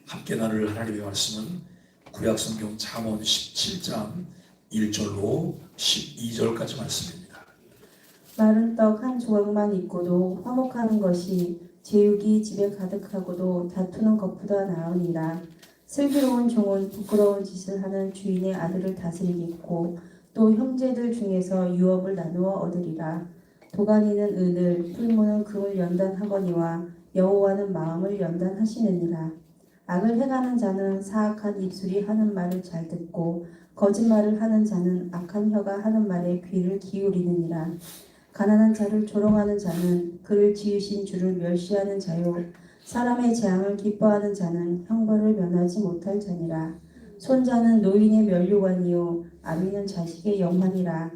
함께 나눌 하나님의 말씀은 구약성경 잠언 17장 1절로 12절까지 말씀입니다. 마른 떡 한 조각만 있고도 화목하는 것이 제육이 집에 가득하고도 다투는 것보다 나으니라. 슬기로운 종은 부끄러운 짓을 하는 주인의 아들을 다스리겠고 또 형제들 중에서 유업을 나누어 얻으리라. 도가니는 은을, 풀무는 금을 연단하거니와 여호와는 마음을 연단하시느니라. 악을 행하는 자는 사악한 입술이 하는 말을 잘 듣고 거짓말을 하는 자는 악한 혀가 하는 말에 귀를 기울이느니라. 가난한 자를 조롱하는 자는 그를 지으신 주를 멸시하는 자요 사람의 재앙을 기뻐하는 자는 형벌을 면하지 못할 자니라. 손자는 노인의 면류관이요 아비는 자식의 영환이라.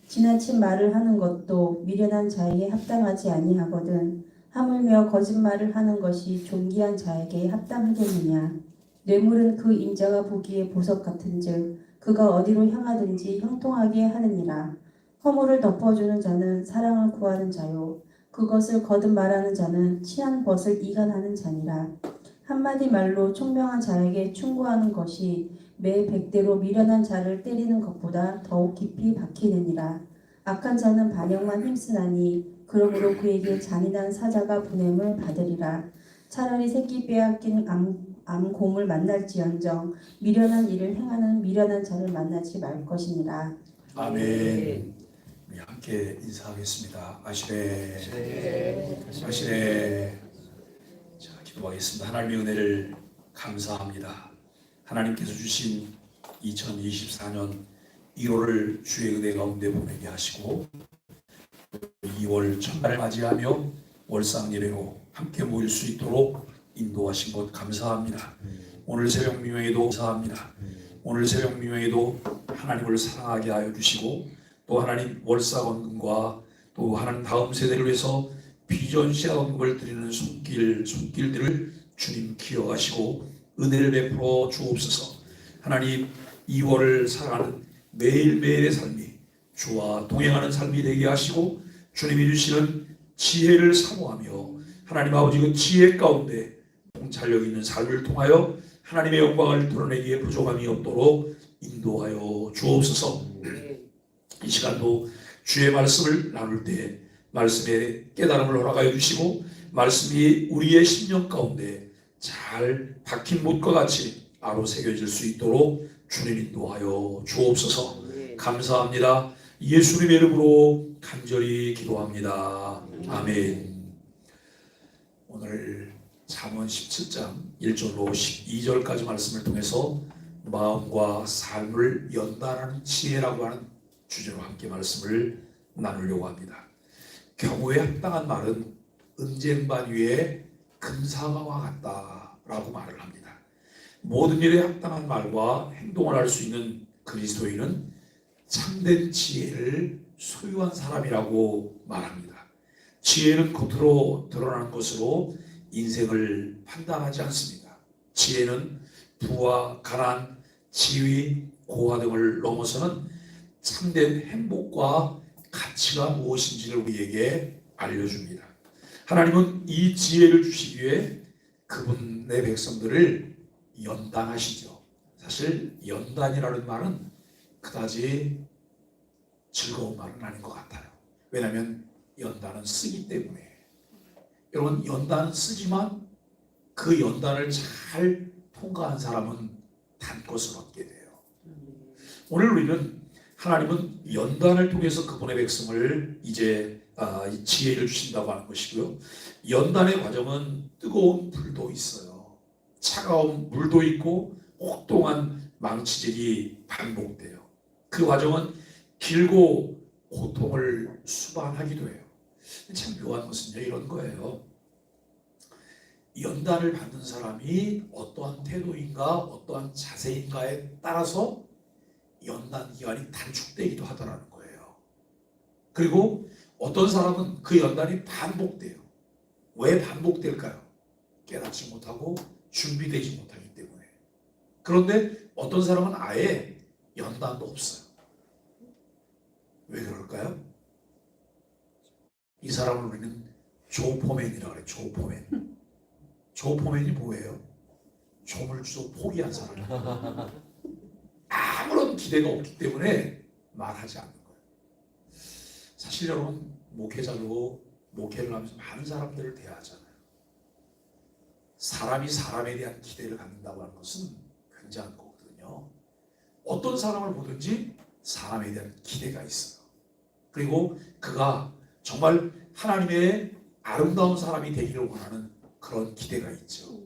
지나친 말을 하는 것도 미련한 자에게 합당하지 아니하거든 하물며 거짓말을 하는 것이 존귀한 자에게 합당하겠느냐. 뇌물은 그 임자가 보기에 보석 같은즉 그가 어디로 향하든지 형통하게 하느니라. 허물을 덮어주는 자는 사랑을 구하는 자요 그것을 거듭 말하는 자는 취한 벗을 이간하는 자니라. 한마디 말로 총명한 자에게 충고하는 것이 매 100대로 미련한 자를 때리는 것보다 더욱 깊이 박히느니라. 악한 자는 반역만 힘쓰나니 그러므로 그에게 잔인한 사자가 보냄을 받으리라. 차라리 새끼 빼앗긴 암곰을 만날지언정 미련한 일을 행하는 미련한 자를 만나지 말 것이니라. 아멘. 우리 함께 인사하겠습니다. 아시레 아시레. 자, 기도하겠습니다. 하나님의 은혜를 감사합니다. 하나님께서 주신 2024년 1월을 주의 은혜 가운데 보내게 하시고 2월 첫날을 맞이하며 월상 예배로 함께 모일 수 있도록 인도하신 것 감사합니다. 오늘 새벽 미명에도 감사합니다. 오늘 새벽 미명에도 하나님을 사랑하게 하여 주시고 또 하나님 월사건금과 또 하나님 다음 세대를 위해서 비전시화건금을 드리는 손길들을 주님 기억하시고 은혜를 베풀어 주옵소서. 하나님 2월을 살아가는 매일매일의 삶이 주와 동행하는 삶이 되게 하시고 주님이 주시는 지혜를 사모하며 하나님 아버지 그 지혜 가운데 통찰력 있는 삶을 통하여 하나님의 영광을 드러내기에 부족함이 없도록 인도하여 주옵소서. 이 시간도 주의 말씀을 나눌 때 말씀의 깨달음을 허락하여 주시고 말씀이 우리의 심령 가운데 잘 박힌 못과 같이 아로 새겨질 수 있도록 주님 인도하여 주옵소서. 감사합니다. 예수님의 이름으로 간절히 기도합니다. 아멘. 오늘 잠언 17장 1절로 12절까지 말씀을 통해서 마음과 삶을 연단하는 지혜라고 하는 주제로 함께 말씀을 나누려고 합니다. 경우에 합당한 말은 은쟁반 위에 금사과와 같다라고 말을 합니다. 모든 일에 합당한 말과 행동을 할 수 있는 그리스도인은 참된 지혜를 소유한 사람이라고 말합니다. 지혜는 겉으로 드러나는 것으로 인생을 판단하지 않습니다. 지혜는 부와 가난, 지위, 고화 등을 넘어서는 참된 행복과 가치가 무엇인지를 우리에게 알려줍니다. 하나님은 이 지혜를 주시기 위해 그분의 백성들을 연단하시죠. 사실 연단이라는 말은 그다지 즐거운 말은 아닌 것 같아요. 왜냐하면 연단은 쓰기 때문에. 여러분 연단은 쓰지만 그 연단을 잘 통과한 사람은 단것을 얻게 돼요. 오늘 우리는 하나님은 연단을 통해서 그분의 백성을 이제 지혜를 주신다고 하는 것이고요. 연단의 과정은 뜨거운 불도 있어요. 차가운 물도 있고 혹독한 망치질이 반복돼요. 그 과정은 길고 고통을 수반하기도 해요. 참 묘한 것은요 이런 거예요. 연단을 받는 사람이 어떠한 태도인가 어떠한 자세인가에 따라서 연단 기간이 단축되기도 하더라는 거예요. 그리고 어떤 사람은 그 연단이 반복돼요. 왜 반복될까요? 깨닫지 못하고 준비되지 못하기 때문에. 그런데 어떤 사람은 아예 연단도 없어요. 왜 그럴까요? 이 사람을 우리는 조포맨이라고 해요. 조포맨. 조포맨이 뭐예요? 조물주도 포기한 사람이에요. 아무런 기대가 없기 때문에 말하지 않는 거예요. 사실 여러분, 목회자로 목회를 하면서 많은 사람들을 대하잖아요. 사람이 사람에 대한 기대를 갖는다고 하는 것은 굉장한 거거든요. 어떤 사람을 보든지 사람에 대한 기대가 있어요. 그리고 그가 정말 하나님의 아름다운 사람이 되기를 원하는 그런 기대가 있죠.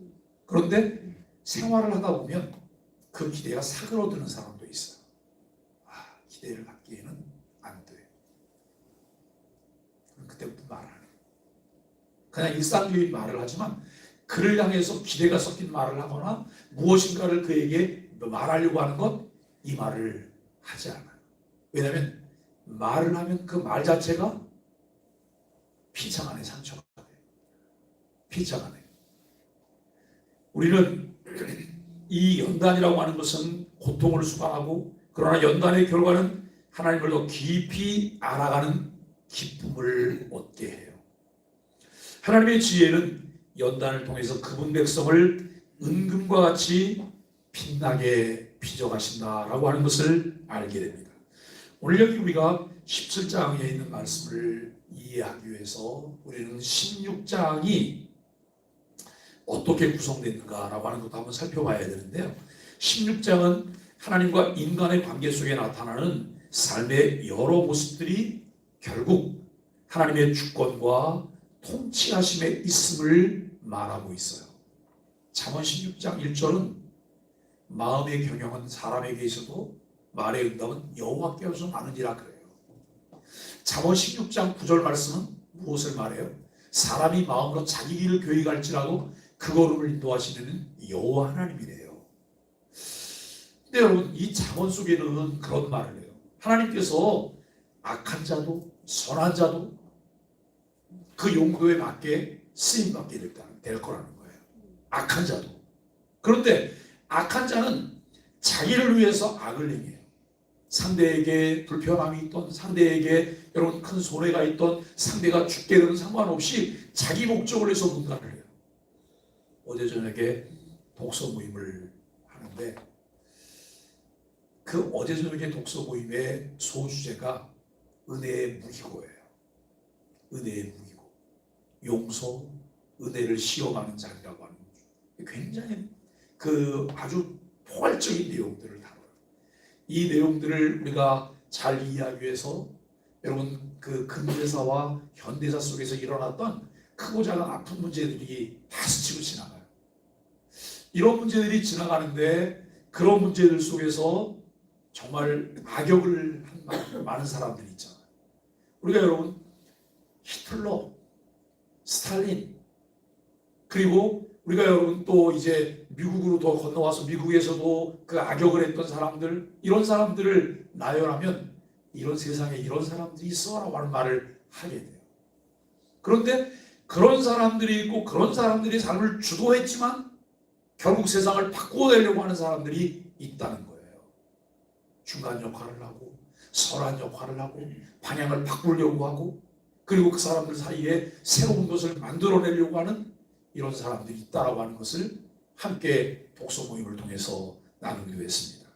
그런데 생활을 하다 보면 그 기대가 사그러드는 사람도 있어요. 기대를 갖기에는 안 돼. 그때부터 말을 안 해요. 그냥 일상적인 말을 하지만 그를 향해서 기대가 섞인 말을 하거나 무엇인가를 그에게 말하려고 하는 것, 이 말을 하지 않아요. 왜냐하면 말을 하면 그 말 자체가 피창 안에 상처가 돼요. 피창 안에. 우리는 이 연단이라고 하는 것은 고통을 수강하고, 그러나 연단의 결과는 하나님을 더 깊이 알아가는 기쁨을 얻게 해요. 하나님의 지혜는 연단을 통해서 그분 백성을 은금과 같이 빛나게 빚어가신다라고 하는 것을 알게 됩니다. 오늘 여기 우리가 17장에 있는 말씀을 이해하기 위해서 우리는 16장이 어떻게 구성됐는가라고 하는 것도 한번 살펴봐야 되는데요. 16장은 하나님과 인간의 관계 속에 나타나는 삶의 여러 모습들이 결국 하나님의 주권과 통치하심에 있음을 말하고 있어요. 잠언 16장 1절은 마음의 경영은 사람에게 있어도 말의 응답은 여호와께로서 나느니라 그래요. 잠언 16장 9절 말씀은 무엇을 말해요? 사람이 마음으로 자기 길을 교육할지라도 그 걸음을 인도하시는 여호와 하나님이래요. 근데 여러분, 이 잠언 속에는 그런 말을 해요. 하나님께서 악한 자도 선한 자도 그 용도에 맞게 쓰임받게 될 거라는 거예요. 악한 자도. 그런데 악한 자는 자기를 위해서 악을 행해요. 상대에게 불편함이 있던, 상대에게 여러분 큰 손해가 있던, 상대가 죽게 되는 상관없이 자기 목적을 위해서 뭔가를 해요. 어제 저녁에 독서 모임을 하는데 그 어제 저녁에 독서 모임의 소주제가 은혜의 무기고예요. 은혜의 무기고, 용서, 은혜를 시험하는 자리라고 하는 거죠. 굉장히 아주 포괄적인 내용들을 다뤄요. 이 내용들을 우리가 잘 이해하기 위해서 여러분 그 근대사와 현대사 속에서 일어났던 크고 작은 아픈 문제들이 다 스치고 지나가요. 이런 문제들이 지나가는데 그런 문제들 속에서 정말 악역을 한 많은 사람들이 있잖아요. 우리가 여러분 히틀러, 스탈린, 그리고 우리가 여러분 또 이제 미국으로 더 건너와서 미국에서도 그 악역을 했던 사람들, 이런 사람들을 나열하면 이런 세상에 이런 사람들이 있어라고 하는 말을 하게 돼요. 그런데 그런 사람들이 있고 그런 사람들이 삶을 주도했지만 결국 세상을 바꾸어내려고 하는 사람들이 있다는 거예요. 중간 역할을 하고 선한 역할을 하고 방향을 바꾸려고 하고, 그리고 그 사람들 사이에 새로운 것을 만들어내려고 하는 이런 사람들이 있다라고 하는 것을 함께 독서 모임을 통해서 나누기로 했습니다.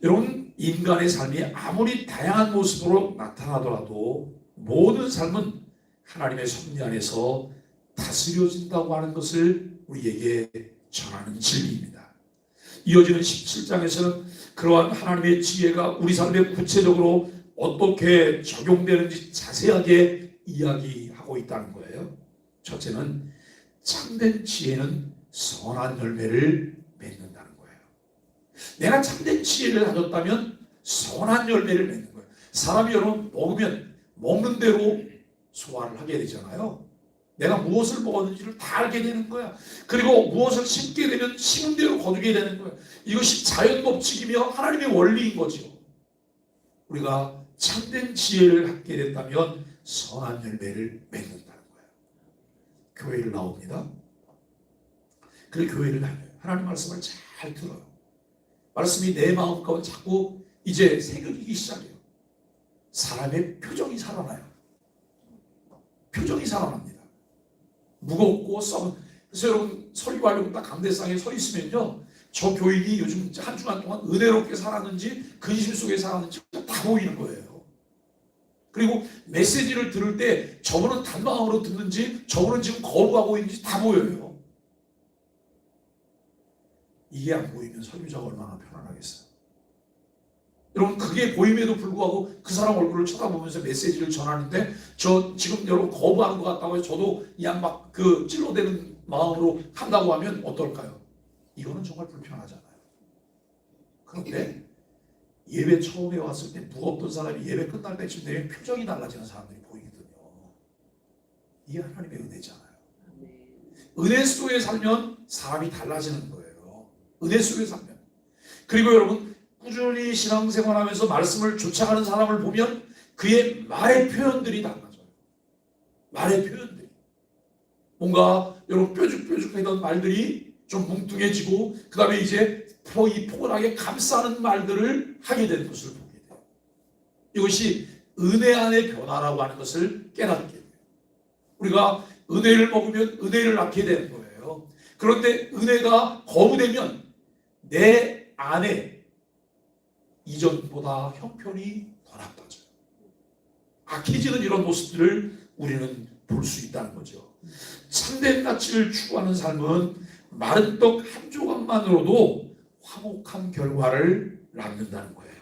여러분, 인간의 삶이 아무리 다양한 모습으로 나타나더라도 모든 삶은 하나님의 섭리 안에서 다스려진다고 하는 것을 우리에게 전하는 진리입니다. 이어지는 17장에서는 그러한 하나님의 지혜가 우리 삶에 구체적으로 어떻게 적용되는지 자세하게 이야기하고 있다는 거예요. 첫째는 참된 지혜는 선한 열매를 맺는다는 거예요. 내가 참된 지혜를 가졌다면 선한 열매를 맺는 거예요. 사람이 여러분 먹으면 먹는 대로 소화를 하게 되잖아요. 내가 무엇을 먹었는지를 다 알게 되는 거야. 그리고 무엇을 심게 되면 심은 대로 거두게 되는 거야. 이것이 자연 법칙이며 하나님의 원리인 거죠. 우리가 참된 지혜를 갖게 됐다면 선한 열매를 맺는다는 거예요. 교회를 나옵니다. 그리고 교회를 다녀요. 하나님 말씀을 잘 들어요. 말씀이 내 마음 가운데 자꾸 이제 새겨지기 시작해요. 사람의 표정이 살아나요. 표정이 살아납니다. 무겁고 썩은 그래서 여러분 설교하려고 딱 강대상에 서 있으면요, 저 교인이 요즘 한 주간 동안 은혜롭게 살았는지 근심 속에 살았는지 다 보이는 거예요. 그리고 메시지를 들을 때 저분은 단마음으로 듣는지 저분은 지금 거부하고 있는지 다 보여요. 이게 안 보이면 설교자가 얼마나 편안하겠어요. 여러분, 그게 보임에도 불구하고 그 사람 얼굴을 쳐다보면서 메시지를 전하는데 저 지금 여러분 거부하는 것 같다고 해서 저도 그냥 막 그 찔러대는 마음으로 한다고 하면 어떨까요? 이거는 정말 불편하잖아요. 그런데 예배 처음에 왔을 때 무겁던 사람이 예배 끝날 때쯤 되면 표정이 달라지는 사람들이 보이거든요. 이게 하나님의 은혜잖아요. 은혜 속에 살면 사람이 달라지는 거예요. 은혜 속에 살면. 그리고 여러분, 꾸준히 신앙생활하면서 말씀을 쫓아가는 사람을 보면 그의 말의 표현들이 달라져요. 말의 표현들이. 뭔가 여러분 뾰족뾰족하던 말들이 좀 뭉뚱해지고 그 다음에 이제 이 포근하게 감싸는 말들을 하게 되는 것을 보게 돼요. 이것이 은혜 안의 변화라고 하는 것을 깨닫게 돼요. 우리가 은혜를 먹으면 은혜를 낳게 되는 거예요. 그런데 은혜가 거부되면 내 안에 이전보다 형편이 더 나빠져요. 악해지는 이런 모습들을 우리는 볼 수 있다는 거죠. 참된 가치를 추구하는 삶은 마른 떡 한 조각만으로도 화목한 결과를 낳는다는 거예요.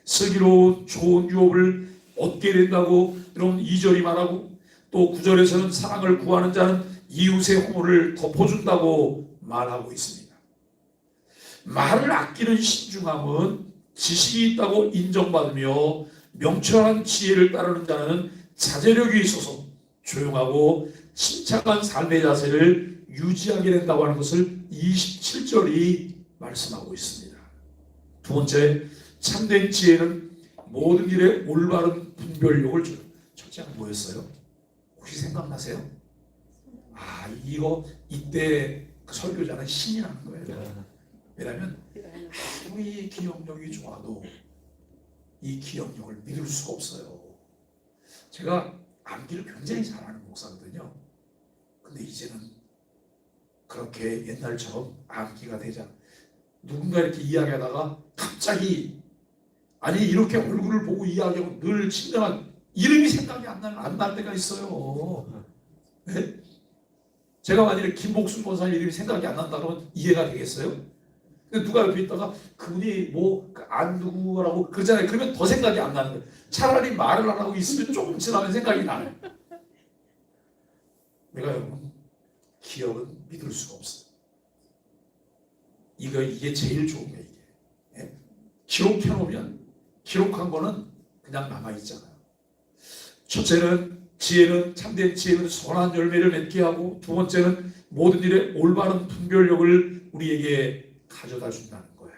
슬기로운 좋은 유업을 얻게 된다고 여러분 2절이 말하고, 또 9절에서는 사랑을 구하는 자는 이웃의 허물을 덮어준다고 말하고 있습니다. 말을 아끼는 신중함은 지식이 있다고 인정받으며 명철한 지혜를 따르는 자는 자제력이 있어서 조용하고 침착한 삶의 자세를 유지하게 된다고 하는 것을 27절이 말씀하고 있습니다. 두 번째, 참된 지혜는 모든 일에 올바른 분별력을 줘요. 첫째는 뭐였어요? 혹시 생각나세요? 이때 그 설교자는 신이 나는 거예요. 왜냐하면 아무리 기억력이 좋아도 이 기억력을 믿을 수가 없어요. 제가 암기를 굉장히 잘하는 목사거든요. 근데 이제는 그렇게 옛날처럼 암기가 되지 않아요. 누군가 이렇게 이야기하다가 갑자기 이렇게 얼굴을 보고 이야기하고 늘 친근한 이름이 생각이 안 날 때가 있어요. 네? 제가 만약에 김복순 권사님 이름이 생각이 안 난다 그러면 이해가 되겠어요? 근데 누가 옆에 있다가 그분이 안 누구라고 그러잖아요. 그러면 더 생각이 안 나는 거예요. 차라리 말을 안 하고 있으면 조금 지나면 생각이 나요. 내가 여러분, 기억은 믿을 수가 없어요. 이게 제일 좋은 거예요. 이게. 예? 기록해놓으면 기록한 거는 그냥 남아있잖아요. 첫째는 참된 지혜는 선한 열매를 맺게 하고, 두 번째는 모든 일에 올바른 분별력을 우리에게 가져다 준다는 거예요.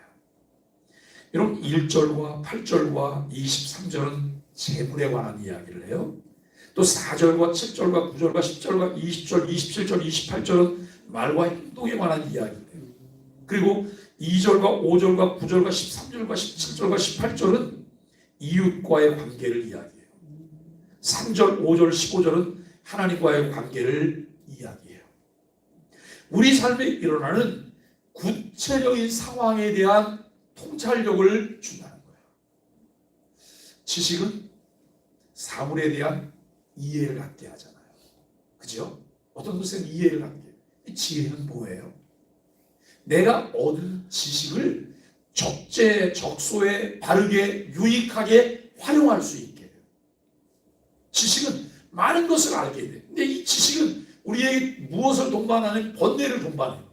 여러분, 1절과 8절과 23절은 재물에 관한 이야기를 해요. 또 4절과 7절과 9절과 10절과 20절, 27절, 28절은 말과 행동에 관한 이야기예요. 그리고 2절과 5절과 9절과 13절과 17절과 18절은 이웃과의 관계를 이야기해요. 3절, 5절, 15절은 하나님과의 관계를 이야기해요. 우리 삶에 일어나는 구체적인 상황에 대한 통찰력을 준다는 거예요. 지식은 사물에 대한 이해를 갖게 하잖아요. 그죠? 어떤 것은 이해를 갖게 해요. 지혜는 뭐예요? 내가 얻은 지식을 적재적소에 바르게 유익하게 활용할 수 있게 해요. 지식은 많은 것을 알게 돼요. 근데 이 지식은 우리에게 무엇을 동반하는 번뇌를 동반해요.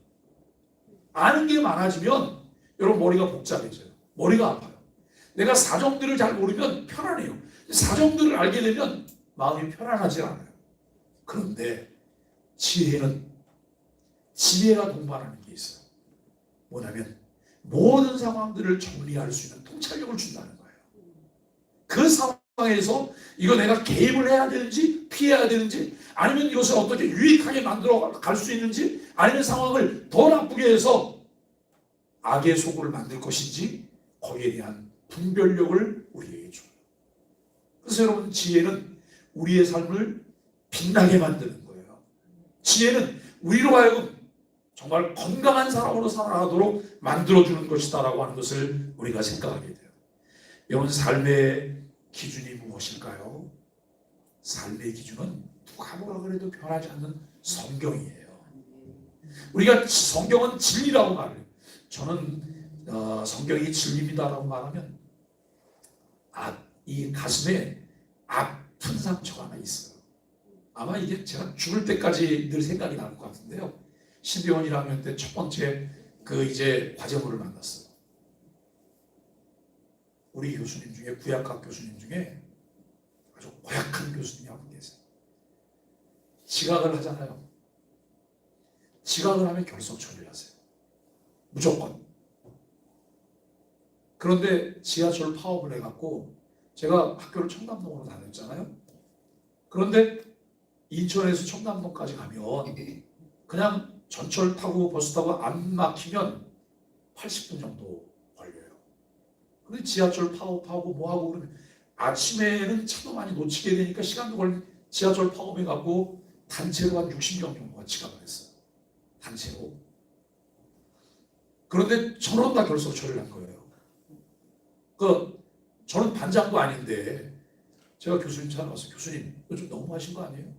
아는 게 많아지면 여러분 머리가 복잡해져요. 머리가 아파요. 내가 사정들을 잘 모르면 편안해요. 사정들을 알게 되면 마음이 편안하지 않아요. 그런데 지혜가 동반하는 게 있어요. 뭐냐면 모든 상황들을 정리할 수 있는 통찰력을 준다는 거예요. 그 상황에서 이거 내가 개입을 해야 되는지 피해야 되는지, 아니면 이것을 어떻게 유익하게 만들어 갈 수 있는지, 아니면 상황을 더 나쁘게 해서 악의 소굴을 만들 것인지, 거기에 대한 분별력을 우리에게 줘요. 그래서 여러분, 지혜는 우리의 삶을 빛나게 만드는 거예요. 지혜는 우리로 하여금 정말 건강한 사람으로 살아가도록 만들어주는 것이다라고 하는 것을 우리가 생각하게 돼요. 여러분, 삶의 기준이 무엇일까요? 삶의 기준은 누가 뭐라 그래도 변하지 않는 성경이에요. 우리가 성경은 진리라고 말해요. 저는 성경이 진리입니다라고 말하면 이 가슴에 아픈 상처가 하나 있어요. 아마 이게 제가 죽을 때까지 늘 생각이 날 것 같은데요. 신대원 1학년 때 첫 번째 이제 과제물을 만났어요. 우리 교수님 중에, 구약학 교수님 중에 아주 고약한 교수님이 한 분 계세요. 지각을 하잖아요. 지각을 하면 결석 처리를 하세요. 무조건. 그런데 지하철 파업을 해갖고 제가 학교를 청담동으로 다녔잖아요. 그런데 인천에서 청담동까지 가면 그냥 전철 타고 버스 타고 안 막히면 80분 정도 걸려요. 근데 지하철 파업하고 뭐하고 그러면 아침에는 차도 많이 놓치게 되니까 시간도 걸리면 지하철 파업해갖고 단체로 한 60명 정도가 지각을 했어요. 단체로. 그런데 전원 다 결석 처리를 한 거예요. 저는 반장도 아닌데 제가 교수님 찾아가서 교수님 이거 좀 너무하신 거 아니에요?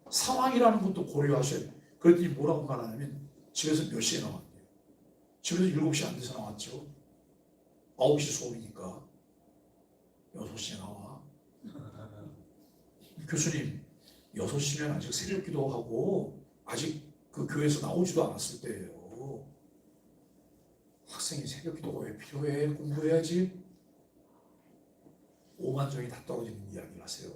상황이라는 것도 고려하셔야 돼요. 그랬더니 뭐라고 말하냐면 집에서 몇 시에 나왔대요? 집에서 7시 안 돼서 나왔죠. 9시 수업이니까 6시에 나와. 교수님 6시면 아직 새벽 기도하고 아직 그 교회에서 나오지도 않았을 때예요. 학생이 새벽 기도가 왜 필요해? 공부해야지. 오만정이 다 떨어지는 이야기를 하세요.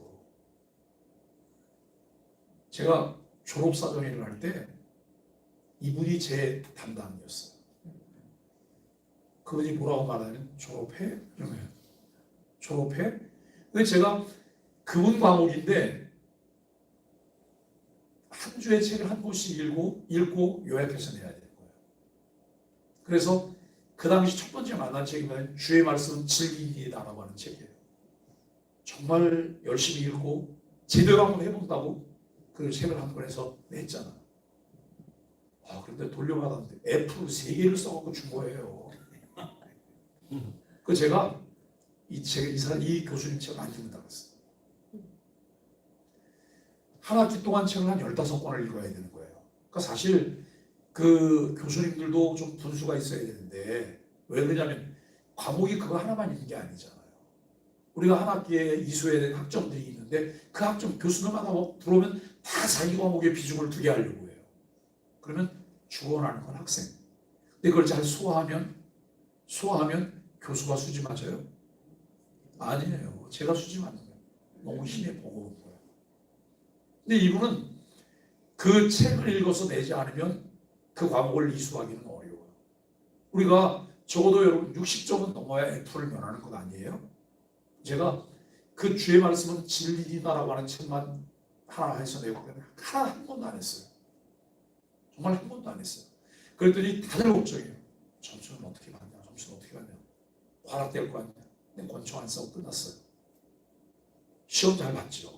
제가 졸업사정회를 할 때 이분이 제 담당이었어요. 그분이 뭐라고 말하냐면 졸업해? 이러면 졸업해? 근데 제가 그분 과목인데 한 주의 책을 한 권씩 읽고 요약해서 내야 되는 거예요. 그래서 그 당시 첫 번째 만난 책이 뭐냐면 주의 말씀은 진리이다라고 하는 책이에요. 정말 열심히 읽고 제대로 한번 해본다고 그 책을 한 권에서 냈잖아. 그런데 돌려받았는데 F를 3개를 써갖고 준 거예요. 그 제가 이 교수님 책을 안 읽는다고 했어요. 한 학기 동안 책을 한 15권을 읽어야 되는 거예요. 그러니까 사실 그 교수님들도 좀 분수가 있어야 되는데 왜 그러냐면 과목이 그거 하나만 있는 게 아니잖아요. 우리가 한 학기에 이수해야 되는 학점들이 있는데 그 학점 교수들마다 들어오면 다 자기 과목에 비중을 두게 하려고 해요. 그러면 죽어나는 건 학생. 근데 그걸 잘 소화하면 교수가 수지 맞아요? 아니에요. 제가 수지 맞는 거예요. 너무 힘에 버거운 거예요. 근데 이분은 그 책을 읽어서 내지 않으면 그 과목을 이수하기는 어려워요. 우리가 적어도 여러분 60점은 넘어야 F를 면하는 것 아니에요? 제가 그 주의 말씀은 진리이다라고 하는 책만 하나 해서 내고 하나 한 번도 안 했어요. 정말 한 번도 안 했어요. 그랬더니 다들 걱정해요. 점수는 어떻게 받냐? 점수는 어떻게 받냐? 과락될 거 아니야? 근데 권총 안 싸고 끝났어요. 시험 잘 봤죠.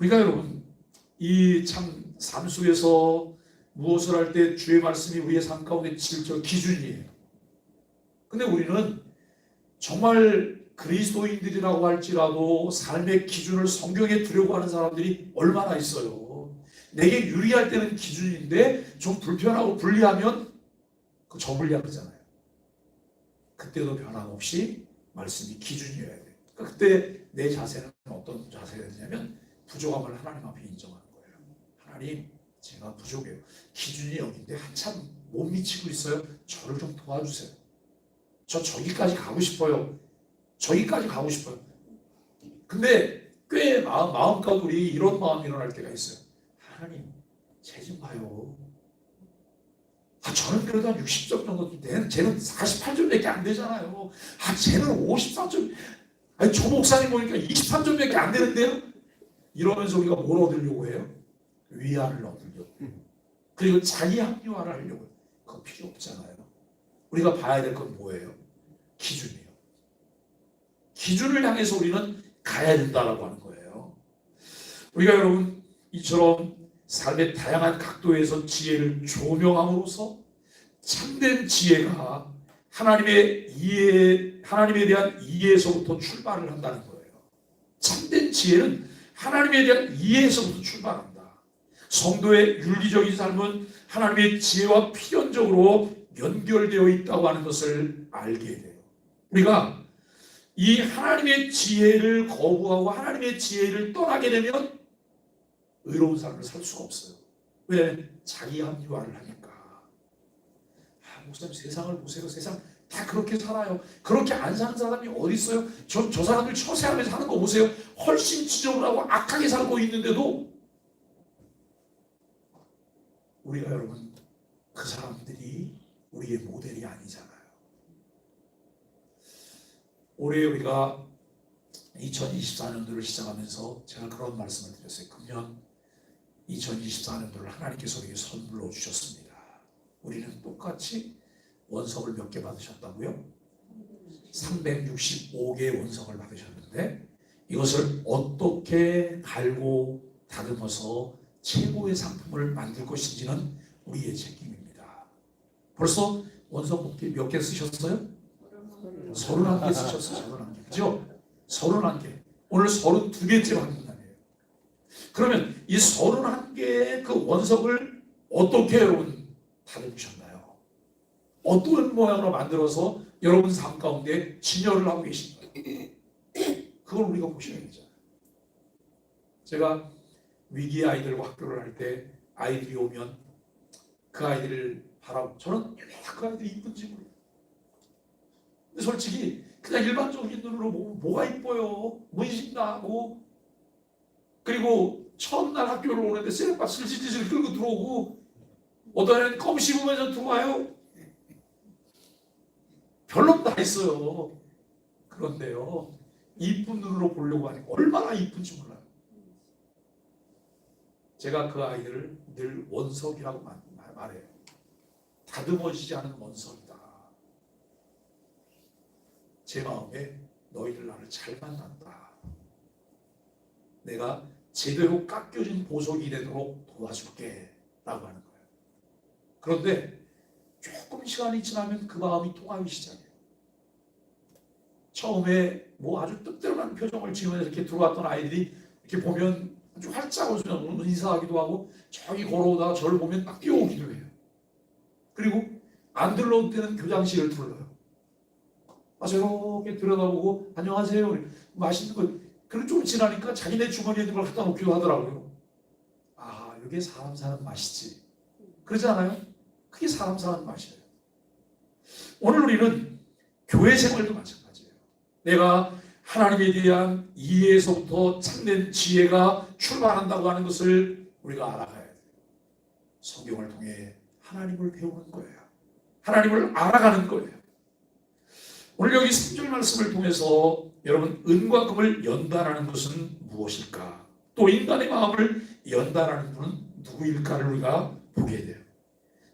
우리가 여러분 이 참 삶 속에서 무엇을 할 때 주의 말씀이 우리의 삶 가운데 질적 기준이에요. 근데 우리는 정말 그리스도인들이라고 할지라도 삶의 기준을 성경에 두려고 하는 사람들이 얼마나 있어요. 내게 유리할 때는 기준인데 좀 불편하고 불리하면 그 저불리한 거잖아요. 그때도 변함없이 말씀이 기준이어야 돼요. 그러니까 그때 내 자세는 어떤 자세가 되냐면 부족함을 하나님 앞에 인정하는 거예요. 하나님, 제가 부족해요. 기준이 여기인데 한참 못 미치고 있어요. 저를 좀 도와주세요. 저 저기까지 가고 싶어요. 저기까지 가고 싶어요. 근데 꽤 마음껏 우리 이런 마음이 일어날 때가 있어요. 하나님, 쟤 좀 봐요. 저는 그래도 한 60점 정도, 쟤는 48점밖에 안 되잖아요. 쟤는 54점, 저 목사님 보니까 23점밖에 안 되는데요? 이러면서 우리가 뭘 얻으려고 해요? 위안을 얻으려고. 그리고 자기 합리화를 하려고 해요. 그거 필요 없잖아요. 우리가 봐야 될 건 뭐예요? 기준이에요. 기준을 향해서 우리는 가야 된다라고 하는 거예요. 우리가 여러분 이처럼 삶의 다양한 각도에서 지혜를 조명함으로써 참된 지혜가 하나님에 대한 이해에서부터 출발을 한다는 거예요. 참된 지혜는 하나님에 대한 이해에서부터 출발한다. 성도의 윤리적인 삶은 하나님의 지혜와 필연적으로 연결되어 있다고 하는 것을 알게 돼요. 우리가 이 하나님의 지혜를 거부하고 하나님의 지혜를 떠나게 되면 의로운 삶을 살 수가 없어요. 왜? 자기 합리화를 하니까. 목사님 세상을 보세요. 세상 다 그렇게 살아요. 그렇게 안 사는 사람이 어디 있어요? 저 사람들 처세하면서 사는 거 보세요. 훨씬 지저분하고 악하게 살고 있는데도 우리가 여러분 그 사람들이 우리의 모델이 아니잖아요. 올해 우리가 2024년도를 시작하면서 제가 그런 말씀을 드렸어요. 금년 2024년도를 하나님께서 우리에게 선물로 주셨습니다. 우리는 똑같이 원석을 몇 개 받으셨다고요? 365개의 원석을 받으셨는데 이것을 어떻게 갈고 다듬어서 최고의 상품을 만들 것인지는 우리의 책임입니다. 벌써 원석 몇 개 쓰셨어요? 31개 쓰셨어요. 31개. 그죠? 31개. 오늘 32개째 받는 날이에요. 그러면 이 31개의 그 원석을 어떻게 여러분 다듬으셨나요? 어떤 모양으로 만들어서 여러분 삶 가운데 진열을 하고 계신가요? 그걸 우리가 보셔야 되잖아요. 제가 위기의 아이들과 학교를 할 때 아이들이 오면 그 아이들을 바라보고 저는 그 아이들이 이쁜지 모르겠어요. 근데 솔직히 그냥 일반적인 눈으로 보면 뭐가 이뻐요? 문신 나고 그리고 처음 날 학교를 오는데 쓰레빠 슬슬슬 끌고 들어오고 어떤 애는 껌 씹으면서 들어와요. 별로 다 있어요. 그런데요, 이쁜 눈으로 보려고 하니까 얼마나 이쁜지 몰라요. 제가 그 아이들을 늘 원석이라고 말해요. 다듬어지지 않은 원석이다. 제 마음에 너희들 나를 잘 만났다. 내가 제대로 깎여진 보석이 되도록 도와줄게 라고 하는 거예요. 그런데 조금 시간이 지나면 그 마음이 통하기 시작해요. 처음에 뭐 아주 뜻대로난 표정을 지으면서 이렇게 들어왔던 아이들이 이렇게 보면 아주 활짝 웃으면서 인사하기도 하고 저기 걸어오다가 저를 보면 딱 뛰어오기도 해요. 그리고 안 들러올 때는 교장실을 들러요. 이렇게 들여다보고 안녕하세요. 맛있는 거. 그리고 좀 지나니까 자기네 주머니에 있는 걸 갖다 놓기도 하더라고요. 아, 이게 사람 사는 맛이지. 그러지 않아요? 그게 사람 사는 맛이에요. 오늘 우리는 교회 생활도 마찬가지예요. 내가 하나님에 대한 이해에서부터 참된 지혜가 출발한다고 하는 것을 우리가 알아가야 돼요. 성경을 통해 하나님을 배우는 거예요. 하나님을 알아가는 거예요. 오늘 여기 3절 말씀을 통해서 여러분 은과 금을 연단하는 것은 무엇일까? 또 인간의 마음을 연단하는 분은 누구일까를 우리가 보게 돼요.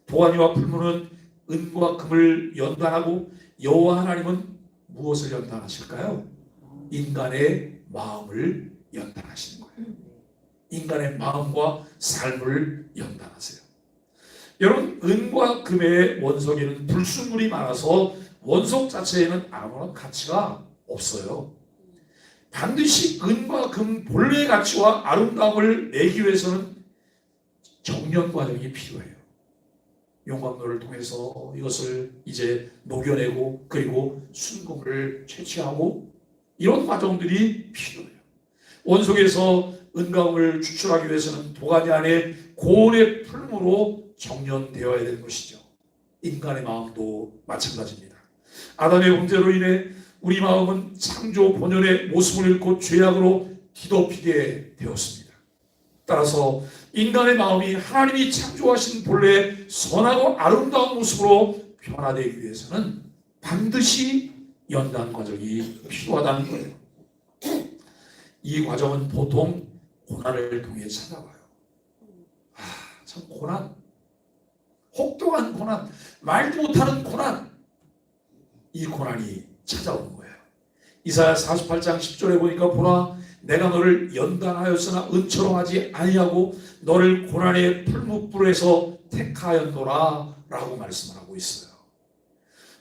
도가니와 풀무는 은과 금을 연단하고 여호와 하나님은 무엇을 연단하실까요? 인간의 마음을 연단하시는 거예요. 인간의 마음과 삶을 연단하세요. 여러분 은과 금의 원석에는 불순물이 많아서 원석 자체에는 아무런 가치가 없어요. 반드시 은과 금 본래의 가치와 아름다움을 내기 위해서는 정련 과정이 필요해요. 용광로를 통해서 이것을 이제 녹여내고 그리고 순금을 채취하고 이런 과정들이 필요해요. 원석에서 은과 금을 추출하기 위해서는 도가니 안에 고온의 풀무로 정련되어야 되는 것이죠. 인간의 마음도 마찬가지입니다. 아담의 범죄로 인해 우리 마음은 창조 본연의 모습을 잃고 죄악으로 뒤덮이게 되었습니다. 따라서 인간의 마음이 하나님이 창조하신 본래의 선하고 아름다운 모습으로 변화되기 위해서는 반드시 연단 과정이 필요하다는 거예요. 이 과정은 보통 고난을 통해 찾아와요. 참 고난, 혹독한 고난, 말도 못하는 고난, 이 고난이 찾아오는 거예요. 이사야 48장 10절에 보니까 보라 내가 너를 연단하였으나 은처럼 하지 아니하고 너를 고난의 풀무불에서 택하였노라 라고 말씀을 하고 있어요.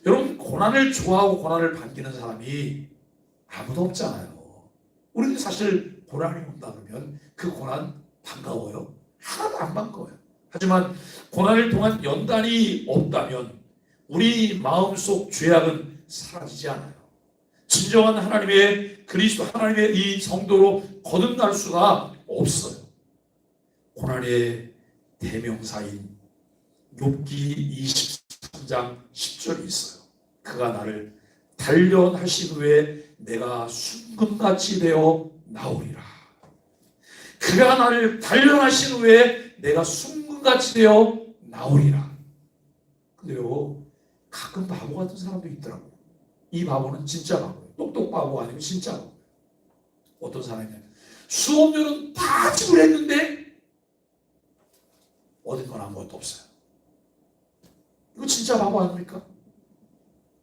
여러분, 고난을 좋아하고 고난을 반기는 사람이 아무도 없잖아요. 우리는 사실 고난이 온다 그러면 그 고난 반가워요? 하나도 안 반가워요. 하지만 고난을 통한 연단이 없다면 우리 마음속 죄악은 사라지지 않아요. 진정한 하나님의 그리스도 하나님의 이 성도로 거듭날 수가 없어요. 고난의 대명사인 욥기 23장 10절이 있어요. 그가 나를 단련하신 후에 내가 순금같이 되어 나오리라. 그가 나를 단련하신 후에 내가 순금같이 되어 나오리라. 근데요, 가끔 바보 같은 사람도 있더라고요. 이 바보는 진짜 바보예요. 똑똑 바보가 아니고 진짜 바보예요. 어떤 사람이냐면 수업료는 다 지불했는데 얻은 건 아무것도 없어요. 이거 진짜 바보 아닙니까?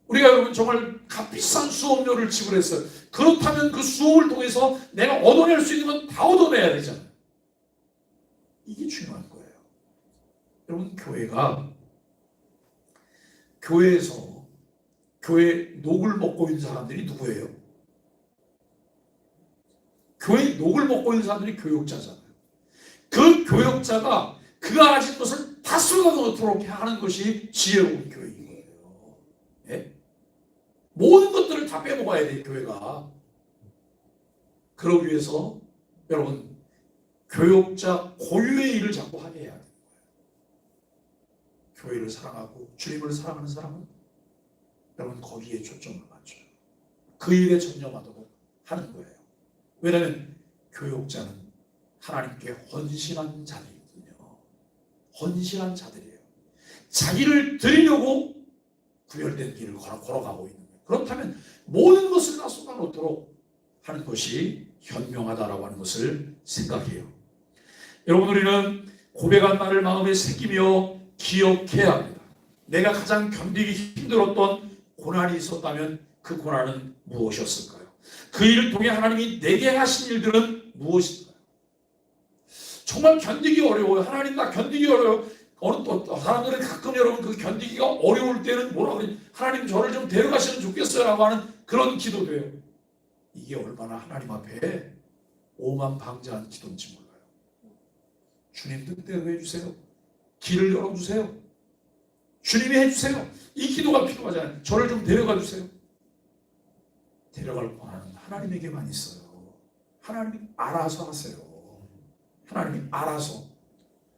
우리가 여러분 정말 값비싼 수업료를 지불했어요. 그렇다면 그 수업을 통해서 내가 얻어낼 수 있는 건 다 얻어내야 되잖아요. 이게 중요한 거예요. 여러분, 교회에서 교회 녹을 먹고 있는 사람들이 누구예요? 교회 녹을 먹고 있는 사람들이 교역자잖아요. 그 교역자가 그가 가진 것을 다 쏟아놓도록 하는 것이 지혜로운 교회인 거예요. 예? 모든 것들을 다 빼먹어야 돼요, 교회가. 그러기 위해서 여러분, 교역자 고유의 일을 자꾸 하게 해야 돼요. 교회를 사랑하고 주님을 사랑하는 사람은 여러분 거기에 초점을 맞춰요. 그 일에 전념하도록 하는 거예요. 왜냐하면 교역자는 하나님께 헌신한 자들이거든요. 헌신한 자들이에요. 자기를 드리려고 구별된 길을 걸어가고 있는 거예요. 그렇다면 모든 것을 다 쏟아놓도록 하는 것이 현명하다라고 하는 것을 생각해요. 여러분, 우리는 고백한 말을 마음에 새기며 기억해야 합니다. 내가 가장 견디기 힘들었던 고난이 있었다면 그 고난은 무엇이었을까요? 그 일을 통해 하나님이 내게 하신 일들은 무엇일까요? 정말 견디기 어려워요. 하나님, 나 견디기 어려워요. 어느 또 사람들은 가끔 여러분 그 견디기가 어려울 때는 뭐라고 그러지? 하나님, 저를 좀 데려가시면 좋겠어요 라고 하는 그런 기도도 해요. 이게 얼마나 하나님 앞에 오만방자한 기도인지 몰라요. 주님 뜻대로 해주세요. 길을 열어주세요. 주님이 해주세요. 이 기도가 필요하잖아요. 저를 좀 데려가 주세요. 데려갈 권한은 하나님에게만 있어요. 하나님이 알아서 하세요. 하나님이 알아서.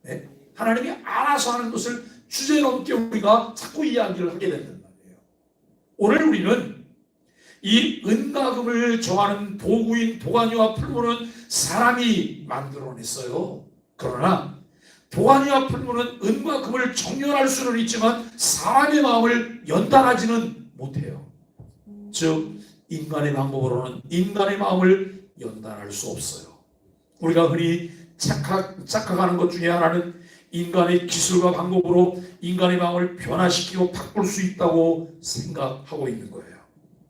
네? 하나님이 알아서 하는 것을 주제넘게 우리가 자꾸 이야기를 하게 된단 말이에요. 오늘 우리는 이 은과 금을 정하는 도구인 도가니와 풀무는 사람이 만들어냈어요. 그러나 도가니와 풀무는 은과 금을 정렬할 수는 있지만 사람의 마음을 연단하지는 못해요. 즉 인간의 방법으로는 인간의 마음을 연단할 수 없어요. 우리가 흔히 착각하는 것 중에 하나는 인간의 기술과 방법으로 인간의 마음을 변화시키고 바꿀 수 있다고 생각하고 있는 거예요.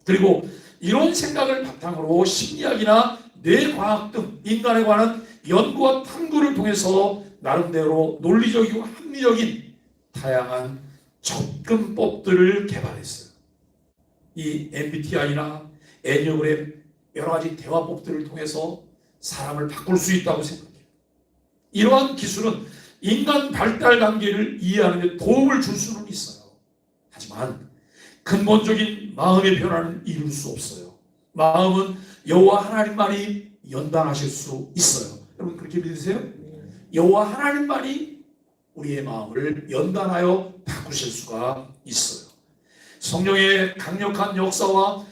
그리고 이런 생각을 바탕으로 심리학이나 뇌과학 등 인간에 관한 연구와 탐구를 통해서 나름대로 논리적이고 합리적인 다양한 접근법들을 개발했어요. 이 MBTI나 애니어그램 여러 가지 대화법들을 통해서 사람을 바꿀 수 있다고 생각해요. 이러한 기술은 인간 발달 단계를 이해하는 데 도움을 줄 수는 있어요. 하지만 근본적인 마음의 변화는 이룰 수 없어요. 마음은 여호와 하나님만이 연단하실 수 있어요. 여러분 그렇게 믿으세요? 여호와 하나님만이 우리의 마음을 연단하여 바꾸실 수가 있어요. 성령의 강력한 역사와